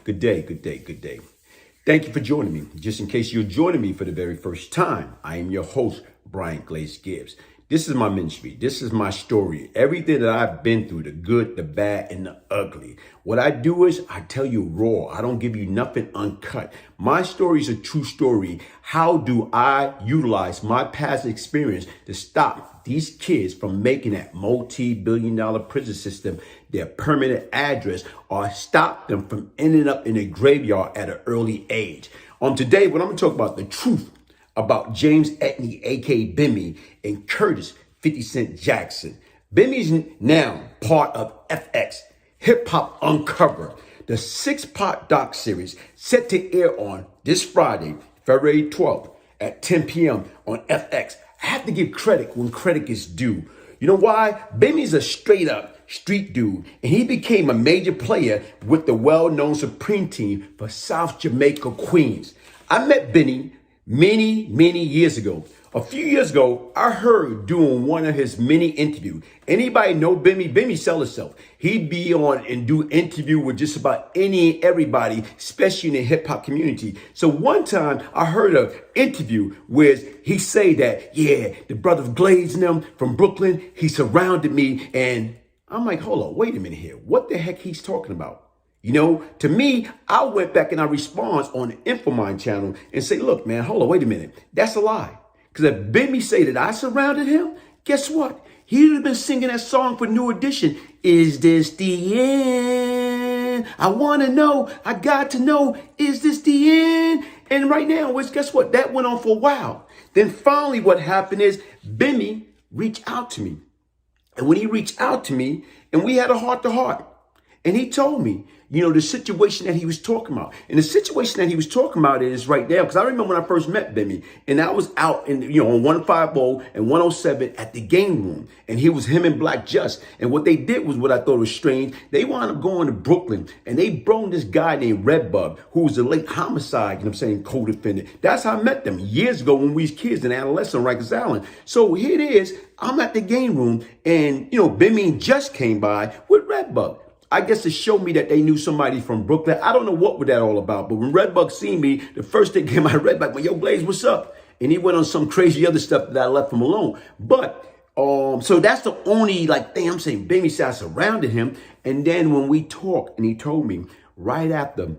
Good day, good day, good day. Thank you for joining me. Just in case you're joining me for the very first time, I am your host, Glaze Gibbs. This is my ministry. This is my story. Everything that I've been through, the good, the bad, and the ugly. What I do is I tell you raw. I don't give you nothing uncut. My story is a true story. How do I utilize my past experience to stop these kids from making that multi-billion-dollar prison system their permanent address, or stop them from ending up in a graveyard at an early age? Today, what I'm going to talk about, the truth about James Etney, aka Bimmy, and Curtis 50 Cent Jackson. Bimmy's now part of FX, Hip Hop Uncovered, the 6-part doc series set to air on this Friday, February 12th at 10 p.m. on FX. I have to give credit when credit is due. You know why? Bimmy's a straight up street dude, and he became a major player with the well-known Supreme team for South Jamaica, Queens. I met Bimmy many years ago. A few years ago, I heard doing one of his mini interviews. Anybody know Bimmy? Bimmy sell himself. He'd be on and do interview with just about everybody, especially in the hip hop community. So one time I heard an interview where he say that, yeah, the brother Glaze and them from Brooklyn, he surrounded me, and I'm like, hold on, wait a minute here. What the heck he's talking about? You know, to me, I went back and I respond on the InfoMind channel and say, look, man, hold on, wait a minute. That's a lie. Because if Bimmy say that I surrounded him, guess what? He'd have been singing that song for New Edition. Is this the end? I want to know. I got to know. Is this the end? And right now, guess what? That went on for a while. Then finally what happened is Bimmy reached out to me. And when he reached out to me, and we had a heart-to-heart, and he told me, you know, the situation that he was talking about. And the situation that he was talking about is right now, because I remember when I first met Bimmy, and I was out in, you know, on 150 and 107 at the game room, and him and Black Just. And what they did was what I thought was strange. They wound up going to Brooklyn, and they brought this guy named Redbug, who was a late homicide, you know what I'm saying, co-defendant. That's how I met them years ago when we was kids and adolescents on Rikers Island. So here it is. I'm at the game room, and, you know, Bimmy just came by with Redbug. I guess to show me that they knew somebody from Brooklyn. I don't know what was that all about, but when Redbug seen me, the first thing came out of Redbug, well, yo, Glaze, what's up? And he went on some crazy other stuff that I left him alone. But, so that's the only, thing I'm saying. Bimmy said I surrounded him. And then when we talked, and he told me right after, you know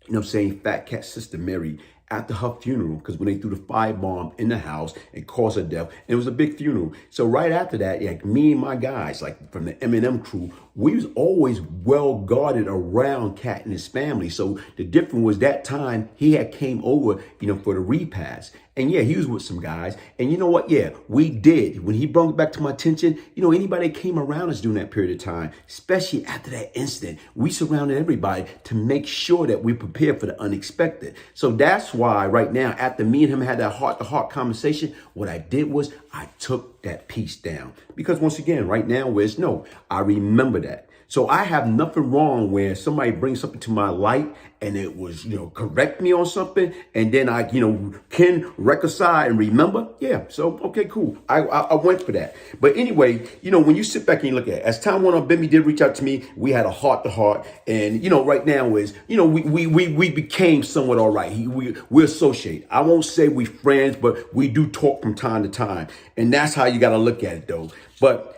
what I'm saying, Fat Cat's sister Mary, after her funeral, because when they threw the firebomb in the house and caused her death, and it was a big funeral. So right after that, like me and my guys, like from the Eminem crew, we was always well guarded around Cat and his family. So the difference was that time he had came over, you know, for the repast. And yeah, he was with some guys. And you know what? Yeah, we did. When he brought it back to my attention, you know, anybody that came around us during that period of time, especially after that incident, we surrounded everybody to make sure that we prepared for the unexpected. So that's why right now, after me and him had that heart-to-heart conversation, what I did was I took that piece down. Because once again, right now, I remember that. So I have nothing wrong when somebody brings something to my light and it was, you know, correct me on something, and then I, you know, can reconcile and remember. Yeah. So, okay, cool. I went for that. But anyway, you know, when you sit back and you look at it, as time went on, Bimmy did reach out to me. We had a heart-to-heart, and, you know, right now is, you know, we became somewhat all right. We associate. I won't say we friends, but we do talk from time to time. And that's how you got to look at it, though. But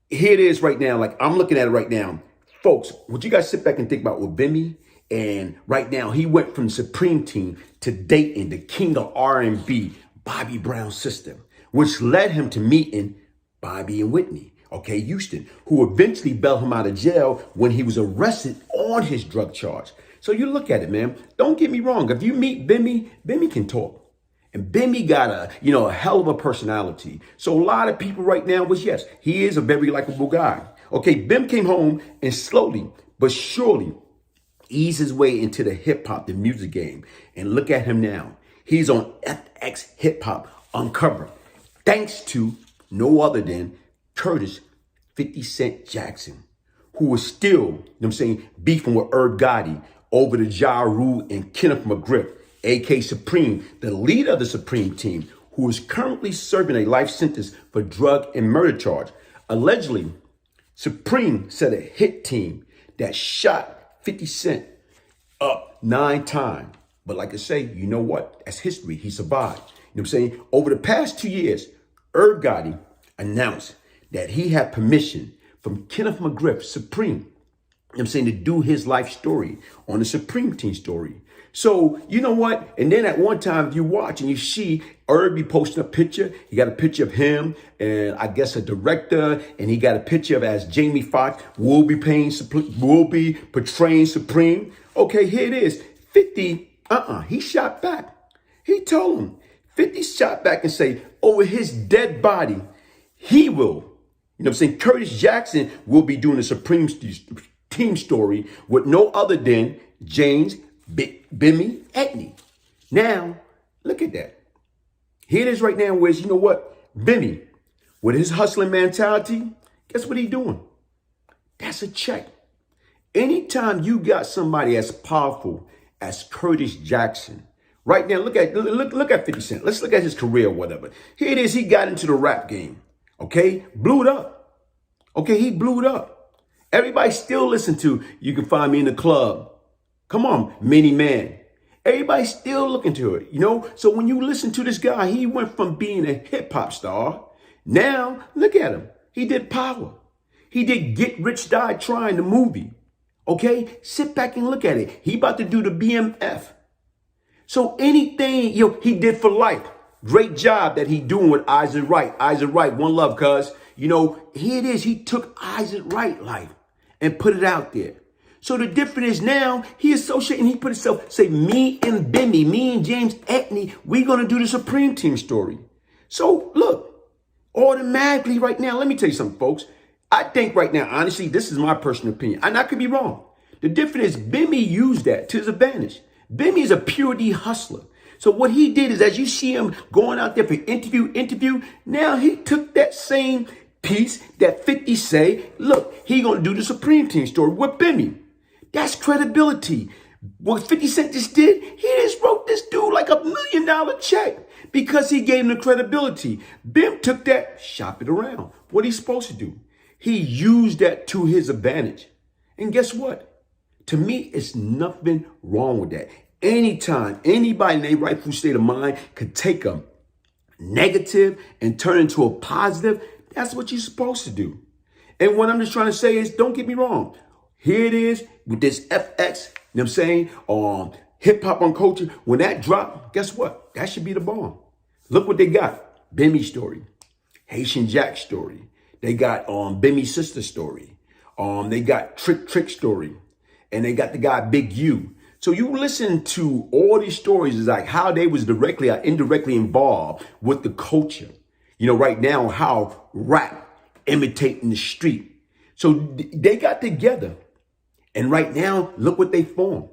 here it is right now. Like, I'm looking at it right now. Folks, would you guys sit back and think about with Bimmy? And right now, he went from the Supreme team to dating the king of R&B, Bobby Brown's sister, which led him to meeting Bobby and Whitney, okay, Houston, who eventually bailed him out of jail when he was arrested on his drug charge. So you look at it, man. Don't get me wrong. If you meet Bimmy, Bimmy can talk. And Bimmy got a hell of a personality. So a lot of people right now yes, he is a very likable guy. Okay, Bim came home and slowly but surely eased his way into the hip hop, the music game. And look at him now. He's on FX Hip Hop Uncovered, thanks to no other than Curtis 50 Cent Jackson, who was still, you know what I'm saying, beefing with Irv Gotti over the Ja Rule and Kenneth McGriff, a.k.a. Supreme, the leader of the Supreme team, who is currently serving a life sentence for drug and murder charge. Allegedly, Supreme set a hit team that shot 50 Cent up 9 times. But like I say, you know what? That's history. He survived. You know what I'm saying? Over the past 2 years, Irv Gotti announced that he had permission from Kenneth McGriff, Supreme, you know what I'm saying, to do his life story on the Supreme Team story. So, you know what? And then at one time, if you watch and you see Irv be posting a picture, he got a picture of him and I guess a director, and he got a picture of as Jamie Foxx will be portraying Supreme. Okay, here it is. 50, he shot back. He told him, 50 shot back and say, over his dead body, he will, you know what I'm saying, Curtis Jackson will be doing the Supreme Team story with no other than James Bimmy Etney. Now, look at that. Here it is right now, where, you know what? Bimmy, with his hustling mentality, guess what he doing? That's a check. Anytime you got somebody as powerful as Curtis Jackson, right now, look at 50 Cent. Let's look at his career or whatever. Here it is, he got into the rap game, okay? Blew it up. Okay, he blew it up. Everybody still listen to You Can Find Me in the Club. Come on, Many Man. Everybody's still looking to it, you know? So when you listen to this guy, he went from being a hip hop star. Now, look at him. He did Power. He did Get Rich Die Trying, the movie. Okay? Sit back and look at it. He about to do the BMF. So anything, he did for life. Great job that he doing with Isaac Wright. Isaac Wright, one love, cuz. Here it is. He took Isaac Wright life and put it out there. So the difference is now he associating, he put himself, say, me and Bimmy, me and James Etney, we're going to do the Supreme Team story. So look, automatically right now, let me tell you something, folks. I think right now, honestly, this is my personal opinion, and I could be wrong. The difference is Bimmy used that to his advantage. Bimmy is a pure D hustler. So what he did is, as you see him going out there for interview, now he took that same piece that 50 say, look, he going to do the Supreme Team story with Bimmy. That's credibility. What 50 Cent just did, he just wrote this dude like $1 million check because he gave him the credibility. Bim took that, shop it around. What he's supposed to do? He used that to his advantage. And guess what? To me, it's nothing wrong with that. Anytime anybody in their rightful state of mind could take a negative and turn into a positive, that's what you're supposed to do. And what I'm just trying to say is, don't get me wrong. Here it is with this FX, you know what I'm saying, hip hop on culture. When that drop, guess what? That should be the bomb. Look what they got. Bimmy story, Haitian Jack story. They got Bimmy's sister story. They got Trick story. And they got the guy Big U. So you listen to all these stories, is like how they was directly or indirectly involved with the culture. Right now, how rap imitating the street. So they got together. And right now, look what they formed.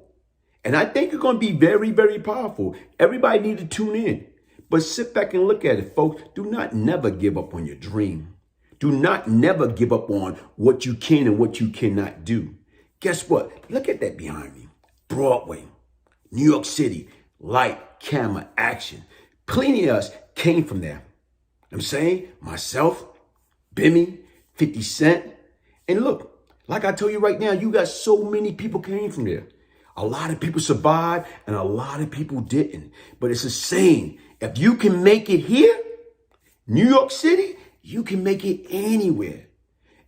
And I think it's going to be very, very powerful. Everybody need to tune in. But sit back and look at it, folks. Do not never give up on your dream. Do not never give up on what you can and what you cannot do. Guess what? Look at that behind me. Broadway, New York City, light, camera, action. Plenty of us came from there. I'm saying, myself, Bimmy, 50 Cent. And look, like I told you right now, you got so many people came from there. A lot of people survived and a lot of people didn't. But it's the same. If you can make it here, New York City, you can make it anywhere.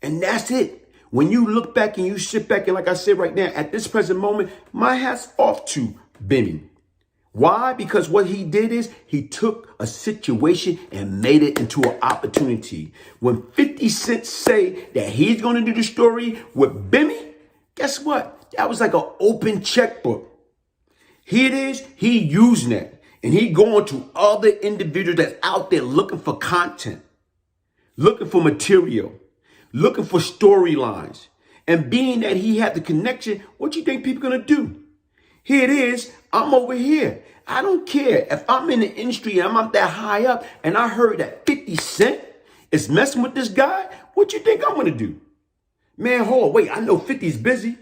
And that's it. When you look back and you sit back and like I said right now, at this present moment, my hat's off to Bimmy. Why? Because what he did is he took a situation and made it into an opportunity. When 50 Cent say that he's going to do the story with Bimmy, guess what? That was like an open checkbook. Here it is. He using that. And he going to other individuals that's out there looking for content, looking for material, looking for storylines. And being that he had the connection, what you think people going to do? Here it is. I'm over here. I don't care if I'm in the industry and I'm up that high up and I heard that 50 Cent is messing with this guy. What you think I'm going to do? Man, hold on. Wait, I know 50's busy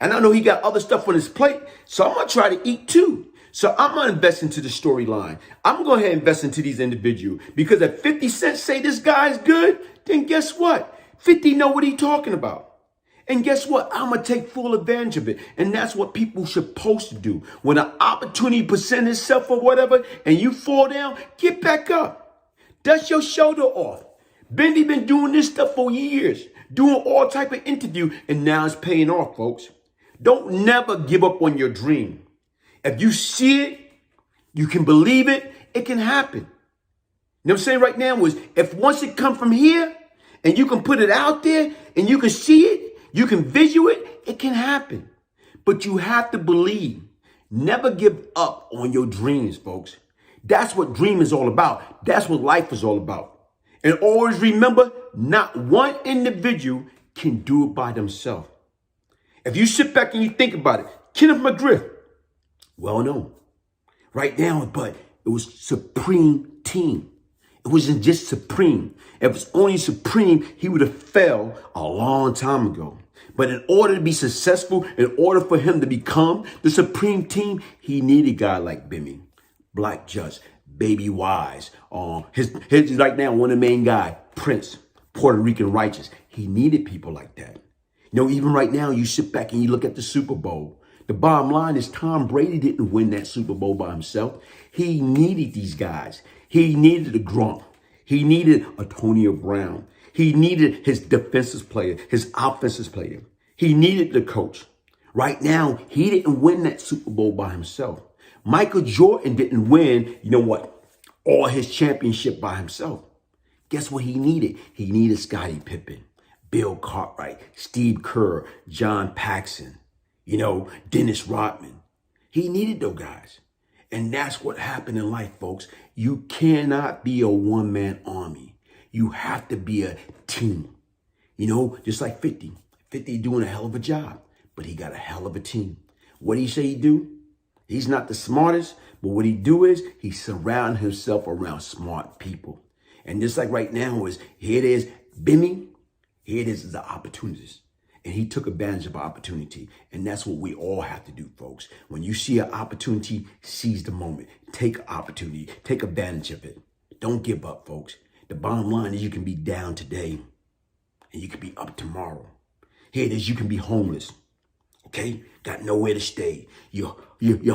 and I know he got other stuff on his plate. So I'm going to try to eat too. So I'm going to invest into the storyline. I'm going to go ahead and invest into these individuals because if 50 Cent say this guy's good, then guess what? 50 know what he talking about. And guess what? I'm going to take full advantage of it. And that's what people supposed to do. When an opportunity presents itself or whatever, and you fall down, get back up. Dust your shoulder off. Bimmy been doing this stuff for years, doing all type of interview, and now it's paying off, folks. Don't never give up on your dream. If you see it, you can believe it, it can happen. You know what I'm saying right now is, if once it come from here, and you can put it out there, and you can see it, you can visual it, it can happen. But you have to believe. Never give up on your dreams, folks. That's what dream is all about. That's what life is all about. And always remember, not one individual can do it by themselves. If you sit back and you think about it, Kenneth McGriff, well known. Right now, but it was supreme team. It wasn't just supreme. If it was only supreme, he would have fell a long time ago. But in order to be successful, in order for him to become the supreme team, he needed a guy like Bimmy, Black Judge, Baby Wise. His right now, one of the main guy, Prince, Puerto Rican Righteous. He needed people like that. You know, even right now, you sit back and you look at the Super Bowl. The bottom line is Tom Brady didn't win that Super Bowl by himself. He needed these guys. He needed a Gronk. He needed Antonio Brown. He needed his defensive player, his offensive player. He needed the coach. Right now, he didn't win that Super Bowl by himself. Michael Jordan didn't win, you know what, all his championship by himself. Guess what he needed? He needed Scottie Pippen, Bill Cartwright, Steve Kerr, John Paxson, you know, Dennis Rodman. He needed those guys. And that's what happened in life, folks. You cannot be a one-man army. You have to be a team. You know, just like 50. 50 doing a hell of a job, but he got a hell of a team. What do he say he do? He's not the smartest, but what he do is he surround himself around smart people. And just like right now is, here it is, Bimmy, here it is the opportunities. And he took advantage of opportunity. And that's what we all have to do, folks. When you see an opportunity, seize the moment. Take opportunity. Take advantage of it. Don't give up, folks. The bottom line is you can be down today and you can be up tomorrow. Here it is, you can be homeless. Okay? Got nowhere to stay. You're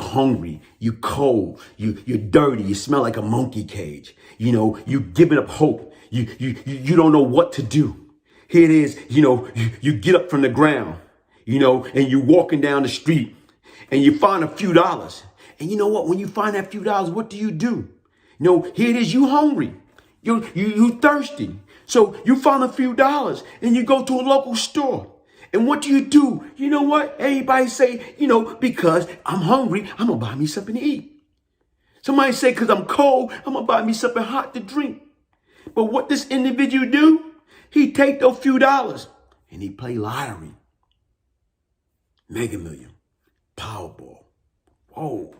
hungry. You're cold. You're dirty. You smell like a monkey cage. You know, you're giving up hope. You don't know what to do. Here it is, you know, you get up from the ground, you know, and you're walking down the street and you find a few dollars. And you know what? When you find that few dollars, what do? You know, here it is, you hungry. You thirsty. So you find a few dollars and you go to a local store. And what do? You know what? Everybody say, you know, because I'm hungry, I'm going to buy me something to eat. Somebody say, because I'm cold, I'm going to buy me something hot to drink. But what this individual do? He take those few dollars and he play lottery. Mega Million, Powerball. Whoa,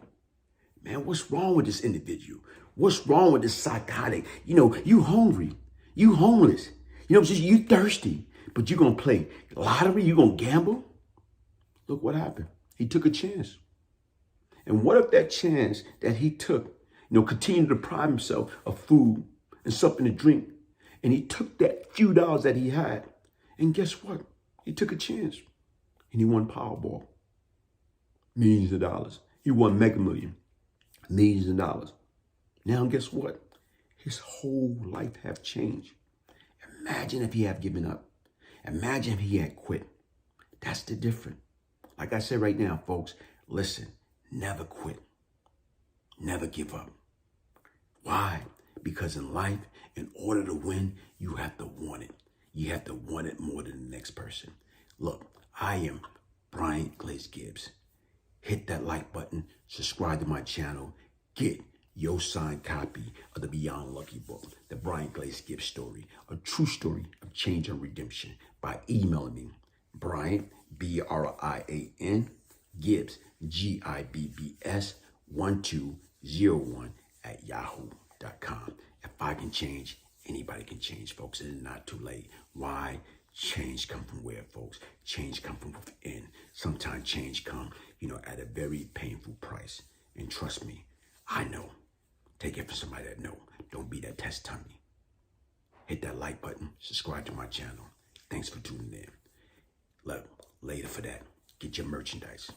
man, what's wrong with this individual? What's wrong with this psychotic? You know, you hungry, you homeless. You know, just you thirsty, but you're going to play lottery, you're going to gamble. Look what happened. He took a chance. And what if that chance that he took, you know, continued to deprive himself of food and something to drink? And he took that few dollars that he had. And guess what? He took a chance. And he won Powerball. Millions of dollars. He won Mega Million. Millions of dollars. Now guess what? His whole life have changed. Imagine if he had given up. Imagine if he had quit. That's the difference. Like I said right now, folks, listen, never quit. Never give up. Why? Because in life, in order to win, you have to want it. You have to want it more than the next person. Look, I am Brian Glaze Gibbs. Hit that like button, subscribe to my channel, get your signed copy of the Beyond Lucky book, the Brian Glaze Gibbs story, a true story of change and redemption, by emailing me, Brian, B-R-I-A-N, Gibbs, Gibbs, 1201 at yahoo.com. If I can change, anybody can change, folks. It is not too late. Why? Change come from where, folks? Change come from within. Sometimes change come, you know, at a very painful price. And trust me, I know. Take it from somebody that know. Don't be that test tummy. Hit that like button. Subscribe to my channel. Thanks for tuning in. Look, later for that. Get your merchandise.